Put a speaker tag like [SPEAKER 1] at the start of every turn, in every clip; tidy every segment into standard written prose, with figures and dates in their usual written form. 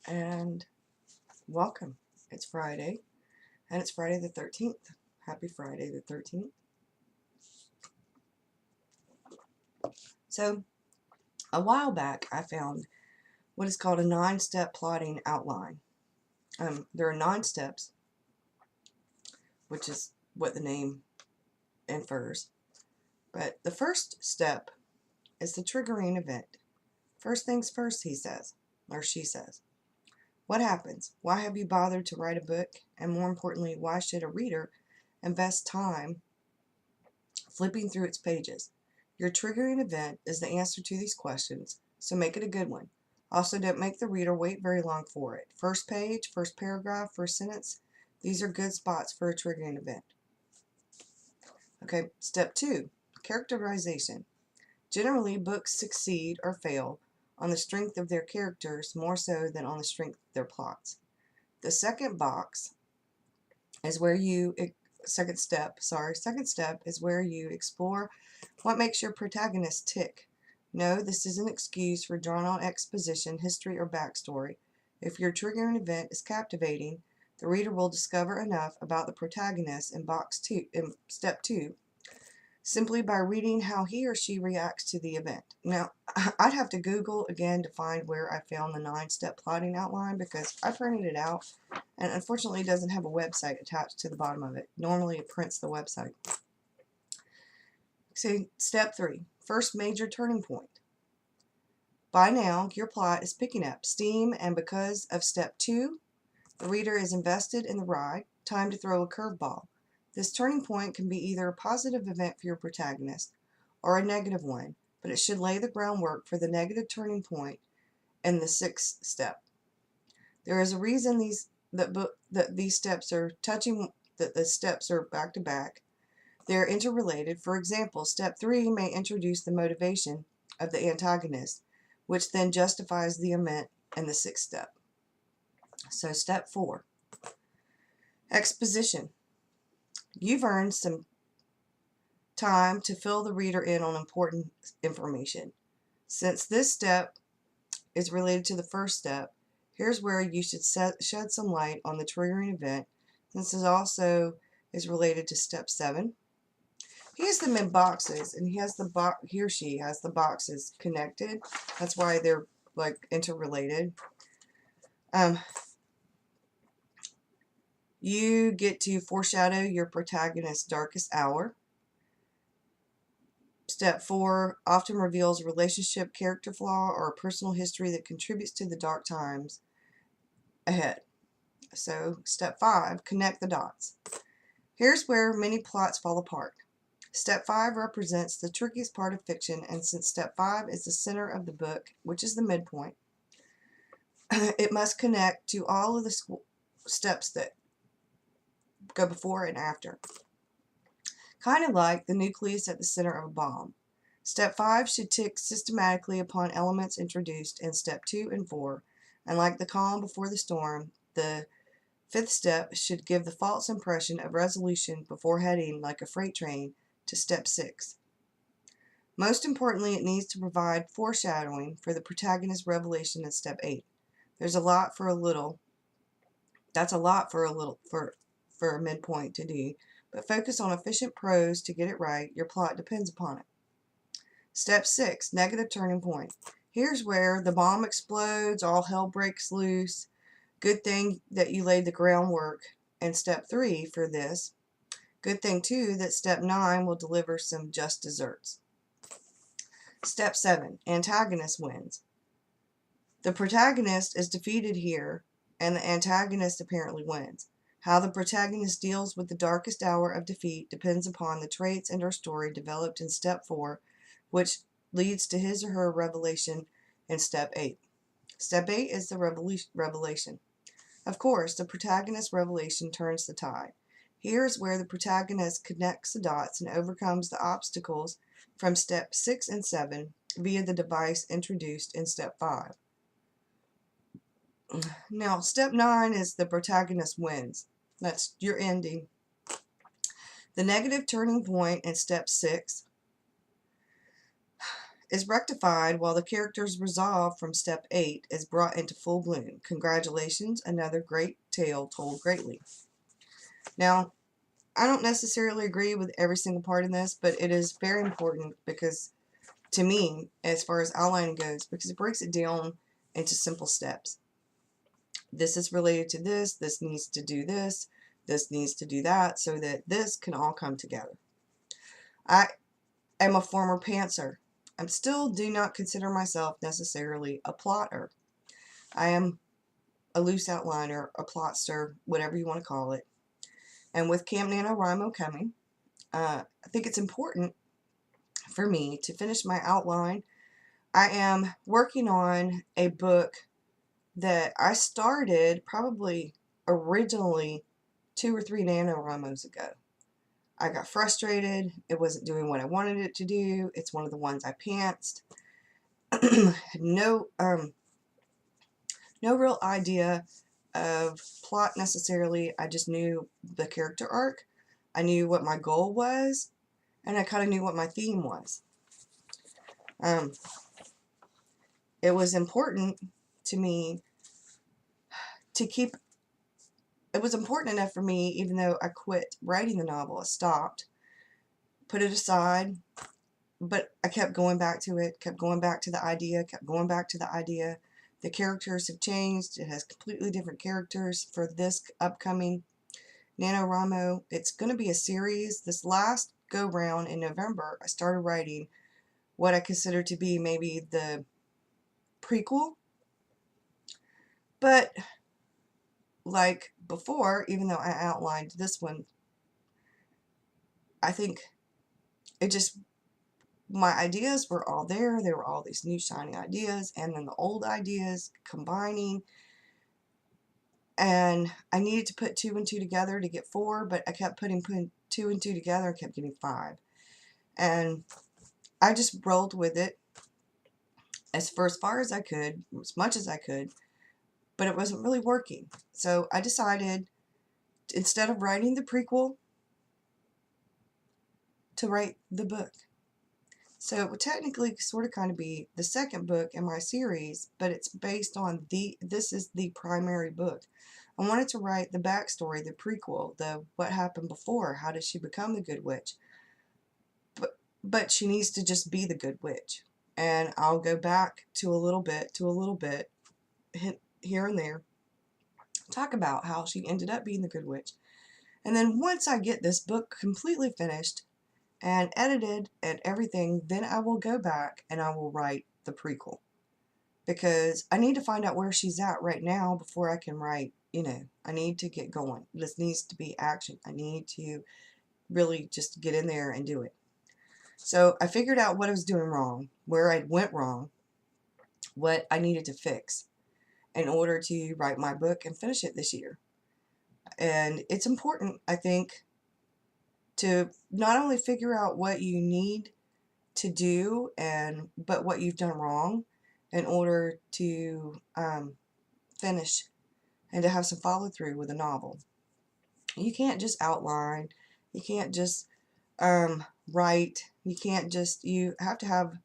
[SPEAKER 1] and welcome. It's Friday, and it's Friday the 13th. Happy Friday the 13th. So, a while back, I found what is called a 9-step plotting outline. There are 9 steps, which is what the name infers. But the first step is the triggering event. First things first, he says, or she says. What happens? Why have you bothered to write a book? And more importantly, why should a reader invest time flipping through its pages? Your triggering event is the answer to these questions, so make it a good one. Also, don't make the reader wait very long for it. First page, first paragraph, first sentence, these are good spots for a triggering event. Okay, step 2, characterization. Generally, books succeed or fail on the strength of their characters more so than on the strength of their plots. The second step is where you explore what makes your protagonist tick. No, this isn't an excuse for drawn-out exposition, history, or backstory. If your triggering event is captivating, the reader will discover enough about the protagonist in step 2 simply by reading how he or she reacts to the event. Now, I'd have to Google again to find where I found the 9-step plotting outline because I printed it out, and unfortunately it doesn't have a website attached to the bottom of it. Normally it prints the website. So, step 3, first major turning point. By now, your plot is picking up steam, and because of step 2, the reader is invested in the ride. Time to throw a curveball. This turning point can be either a positive event for your protagonist or a negative one, but it should lay the groundwork for the negative turning point in the 6th step. There is a reason the steps are back to back. They're interrelated. For example, step 3 may introduce the motivation of the antagonist, which then justifies the event in the 6th step. So step 4, exposition. You've earned some time to fill the reader in on important information. Since this step is related to the first step, here's where you should shed some light on the triggering event. This also is related to step 7. He has them in boxes, and he or she has the boxes connected. That's why they're like interrelated. You get to foreshadow your protagonist's darkest hour. Step 4 often reveals a relationship, character flaw, or a personal history that contributes to the dark times ahead. So, step 5, connect the dots. Here's where many plots fall apart. Step 5 represents the trickiest part of fiction, and since step 5 is the center of the book, which is the midpoint, it must connect to all of the steps that go before and after. Kind of like the nucleus at the center of a bomb. Step 5 should tick systematically upon elements introduced in step 2 and 4, and like the calm before the storm, the 5th step should give the false impression of resolution before heading like a freight train to step 6. Most importantly, it needs to provide foreshadowing for the protagonist's revelation in step 8. That's a lot for a midpoint to do, but focus on efficient prose to get it right. Your plot depends upon it. Step 6, negative turning point. Here's where the bomb explodes, all hell breaks loose. Good thing that you laid the groundwork in step 3 for this. Good thing, too, that step 9 will deliver some just desserts. Step 7, antagonist wins. The protagonist is defeated here, and the antagonist apparently wins. How the protagonist deals with the darkest hour of defeat depends upon the traits in her story developed in step 4, which leads to his or her revelation in step 8. Step 8 is the revelation. Of course, the protagonist's revelation turns the tide. Here's where the protagonist connects the dots and overcomes the obstacles from step 6 and 7 via the device introduced in step 5. Now, step 9 is the protagonist wins. That's your ending. The negative turning point in step 6 is rectified while the character's resolve from step 8 is brought into full bloom. Congratulations, another great tale told greatly. Now, I don't necessarily agree with every single part in this, but it is very important because, to me, as far as outlining goes, because it breaks it down into simple steps. This is related to this, this needs to do this needs to do that, so that this can all come together. I am a former pantser. I still do not consider myself necessarily a plotter. I am a loose outliner, a plotster, whatever you want to call it. And with Camp NaNoWriMo coming, I think it's important for me to finish my outline. I am working on a book that I started probably originally 2 or 3 NaNoWriMos ago. I got frustrated. It wasn't doing what I wanted it to do. It's one of the ones I pantsed. No real idea of plot necessarily. I just knew the character arc. I knew what my goal was, and I kind of knew what my theme was. It was important to me to keep. It was important enough for me, even though I quit writing the novel. I stopped, put it aside, but I kept going back to it, kept going back to the idea, kept going back to the idea. The characters have changed. It has completely different characters for this upcoming NaNoWriMo. It's going to be a series. This last go-round in November, I started writing what I consider to be maybe the prequel. But like before, even though I outlined this one, I think it just, my ideas were all there. There were all these new shiny ideas, and then the old ideas combining. And I needed to put 2 and 2 together to get 4, but I kept putting 2 and 2 together and kept getting 5. And I just rolled with it as far as I could, as much as I could, but it wasn't really working. So I decided, instead of writing the prequel, to write the book. So it would technically sort of kind of be the second book in my series, but it's based on this is the primary book. I wanted to write the backstory, the prequel, the what happened before, how did she become the good witch. But she needs to just be the good witch. And I'll go back to a little bit, here and there, talk about how she ended up being the good witch. And then once I get this book completely finished and edited and everything, then I will go back and I will write the prequel. Because I need to find out where she's at right now before I can write, I need to get going. This needs to be action. I need to really just get in there and do it. So I figured out what I was doing wrong, where I went wrong, what I needed to fix in order to write my book and finish it this year. And it's important, I think, to not only figure out what you need to do, but what you've done wrong in order to finish and to have some follow through with a novel. You can't just outline. You can't just write. You have to have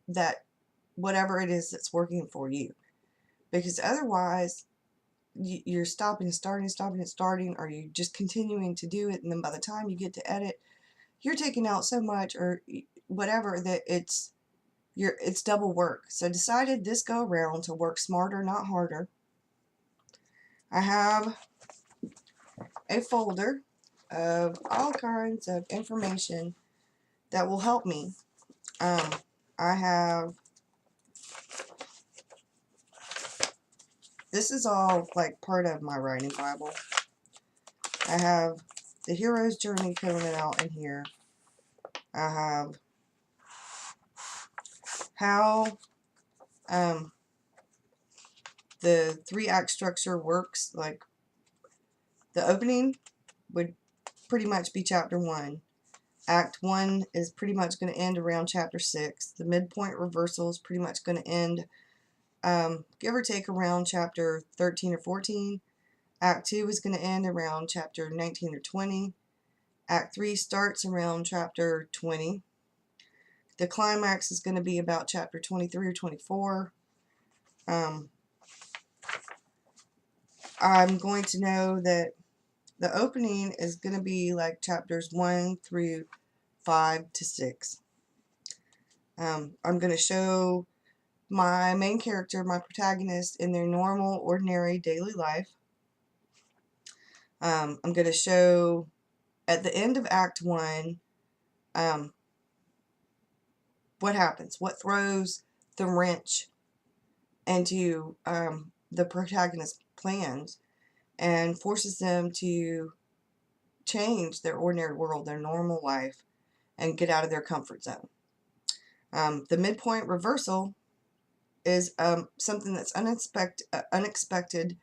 [SPEAKER 1] that whatever it is that's working for you, because otherwise you're stopping and starting, or you're just continuing to do it, and then by the time you get to edit, you're taking out so much or whatever that it's double work. So I decided this go around to work smarter, not harder. I have a folder of all kinds of information that will help me. I have, this is all like part of my writing Bible. I have the hero's journey coming out in here. I have how the 3-act structure works. Like the opening would pretty much be chapter 1. Act 1 is pretty much going to end around chapter 6. The midpoint reversal is pretty much going to end, give or take, around chapter 13 or 14. Act 2 is going to end around chapter 19 or 20. Act 3 starts around chapter 20. The climax is going to be about chapter 23 or 24. I'm going to know that the opening is going to be like chapters 1 through 5 to 6. I'm going to show my main character, my protagonist, in their normal, ordinary daily life. I'm going to show at the end of Act 1 what happens, what throws the wrench into the protagonist's plans and forces them to change their ordinary world, their normal life, and get out of their comfort zone. The midpoint reversal is something that's unexpected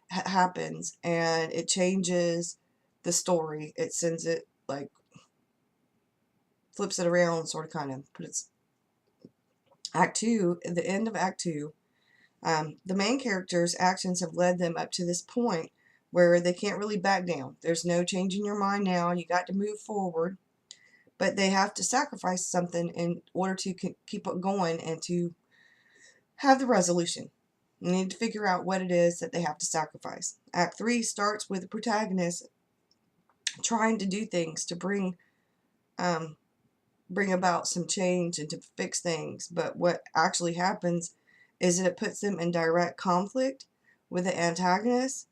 [SPEAKER 1] happens, and it changes the story. It sends it, like, flips it around, sort of, kind of. But it's Act 2, at the end of Act 2, the main character's actions have led them up to this point where they can't really back down. There's no changing your mind now. You got to move forward. But they have to sacrifice something in order to keep it going and to have the resolution. You need to figure out what it is that they have to sacrifice. Act 3 starts with the protagonist trying to do things to bring about some change and to fix things. But what actually happens is that it puts them in direct conflict with the antagonist.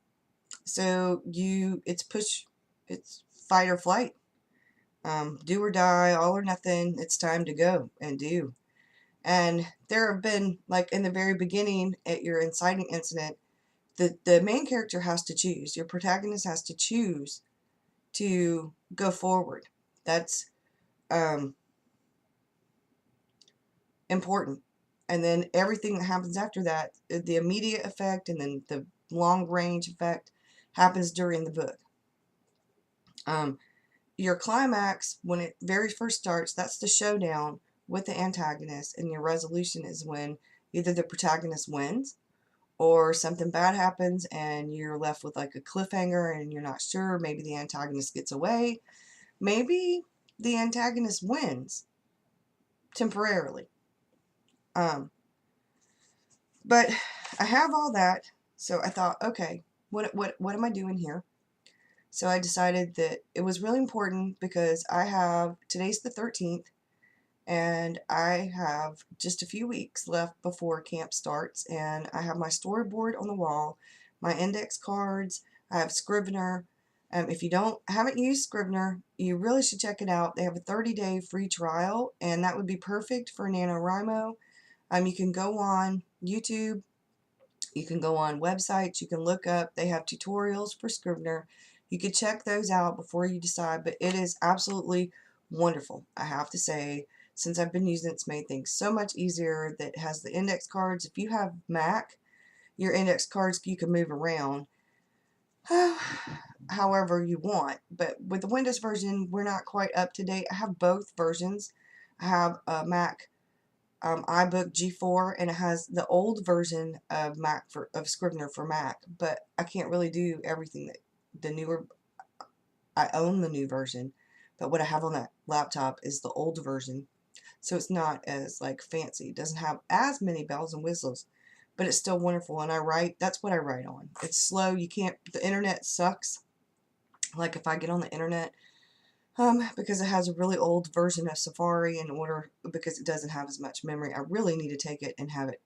[SPEAKER 1] So it's fight or flight. Do or die, all or nothing. It's time to go and do. And there have been, like in the very beginning at your inciting incident, the main character has to choose. Your protagonist has to choose to go forward. That's important. And then everything that happens after that, the immediate effect and then the long range effect, happens during the book. Your climax, when it very first starts, that's the showdown with the antagonist, and your resolution is when either the protagonist wins or something bad happens and you're left with like a cliffhanger and you're not sure. Maybe the antagonist gets away. Maybe the antagonist wins temporarily. But I have all that, so I thought, okay, what am I doing here? So I decided that it was really important because today's the 13th, and I have just a few weeks left before camp starts, and I have my storyboard on the wall, my index cards, I have Scrivener. If you haven't used Scrivener, you really should check it out. They have a 30-day free trial, and that would be perfect for NaNoWriMo. You can go on YouTube, you can go on websites, you can look up, they have tutorials for Scrivener. You could check those out before you decide, but it is absolutely wonderful, I have to say. Since I've been using it, it's made things so much easier. That it has the index cards. If you have Mac, your index cards you can move around however you want. But with the Windows version, we're not quite up to date. I have both versions. I have a Mac iBook G4, and it has the old version of Scrivener for Mac, but I can't really do everything that the newer. I own the new version, but what I have on that laptop is the old version, so it's not as like fancy. It doesn't have as many bells and whistles, but it's still wonderful. And that's what I write on. It's slow. The internet sucks. Like if I get on the internet, because it has a really old version of Safari because it doesn't have as much memory. I really need to take it and have it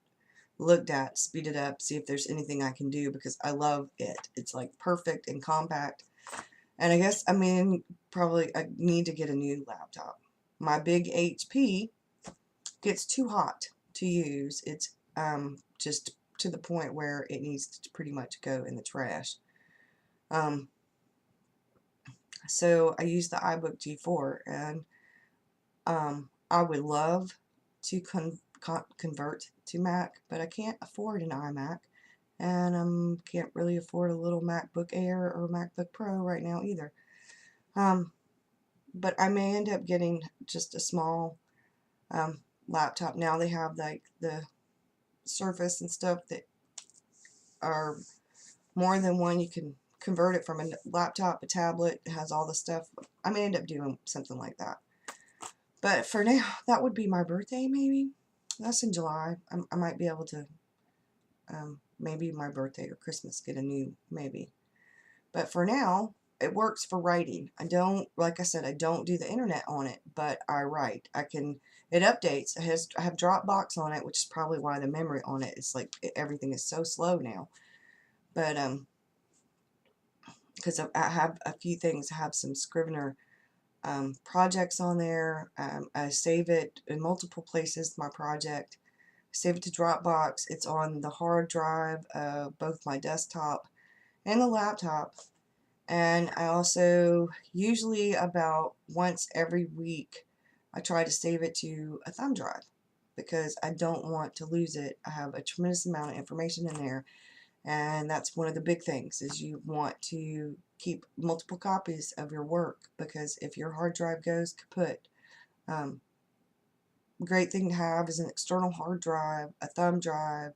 [SPEAKER 1] looked at, speed it up, see if there's anything I can do, because I love it. It's like perfect and compact. And I guess, probably I need to get a new laptop. My big HP gets too hot to use. It's just to the point where it needs to pretty much go in the trash. So I use the iBook G4, and I would love to convert to Mac, but I can't afford an iMac, and can't really afford a little MacBook Air or MacBook Pro right now either. But I may end up getting just a small laptop. Now they have like the Surface and stuff that are more than one. You can convert it from a laptop, a tablet, it has all the stuff. I may end up doing something like that. But for now, that would be my birthday, maybe. That's in July. I might be able to, maybe my birthday or Christmas, get a new, maybe. But for now, it works for writing. I don't, like I said, I don't do the internet on it, but I write. It updates. I have Dropbox on it, which is probably why the memory on it is like, everything is so slow now. But, because I have a few things. I have some Scrivener projects on there. I save it in multiple places, my project. Save it to Dropbox. It's on the hard drive of both my desktop and the laptop. And I also, usually about once every week, I try to save it to a thumb drive because I don't want to lose it. I have a tremendous amount of information in there, and that's one of the big things, is you want to keep multiple copies of your work, because if your hard drive goes kaput, great thing to have is an external hard drive, a thumb drive.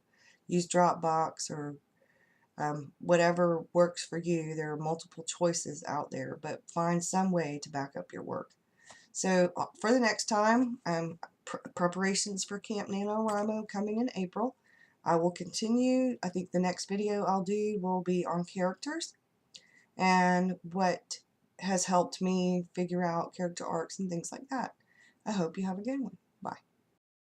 [SPEAKER 1] Use Dropbox or whatever works for you. There are multiple choices out there, but find some way to back up your work. So for the next time, preparations for Camp NaNoWriMo coming in April. I will continue. I think the next video I'll do will be on characters and what has helped me figure out character arcs and things like that. I hope you have a good one.